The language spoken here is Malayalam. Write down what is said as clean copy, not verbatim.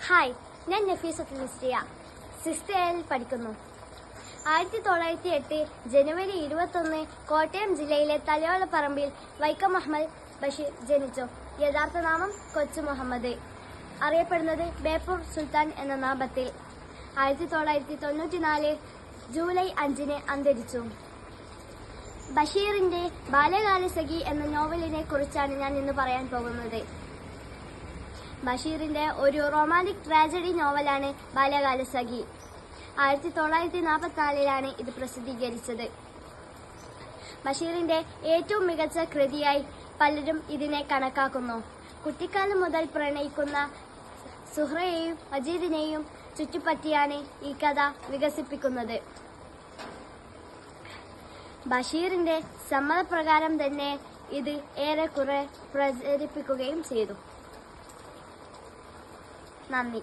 ഹായ്, ഞാൻ നഫീസത്തുൽ നിസ്രിയ, 6th A പഠിക്കുന്നു. 1908 ജനുവരി 21 കോട്ടയം ജില്ലയിലെ തലയോലപ്പറമ്പിൽ വൈക്കം മുഹമ്മദ് ബഷീർ ജനിച്ചു. യഥാർത്ഥ നാമം കൊച്ചു മുഹമ്മദ്, അറിയപ്പെടുന്നത് ബേപ്പൂർ സുൽത്താൻ എന്ന നാമത്തിൽ. 1994 ജൂലൈ 5 അന്തരിച്ചു. ബഷീറിന്റെ ബാല്യകാലസഖി എന്ന നോവലിനെ കുറിച്ചാണ് ഞാൻ ഇന്ന് പറയാൻ പോകുന്നത്. ബഷീറിന്റെ ഒരു റൊമാന്റിക് ട്രാജഡി നോവലാണ് ബാല്യകാലസഖി. 1944 ഇത് പ്രസിദ്ധീകരിച്ചത്. ബഷീറിന്റെ ഏറ്റവും മികച്ച കൃതിയായി പലരും ഇതിനെ കണക്കാക്കുന്നു. കുട്ടിക്കാലം മുതൽ പ്രണയിക്കുന്ന സുഹ്റയെയും മജീദിനെയും ചുറ്റിപ്പറ്റിയാണ് ഈ കഥ വികസിപ്പിക്കുന്നത്. ബഷീറിന്റെ സമ്മതപ്രകാരം തന്നെ ഇത് ഏറെക്കുറെ പ്രചരിപ്പിക്കുകയും ചെയ്തു. നന്ദി.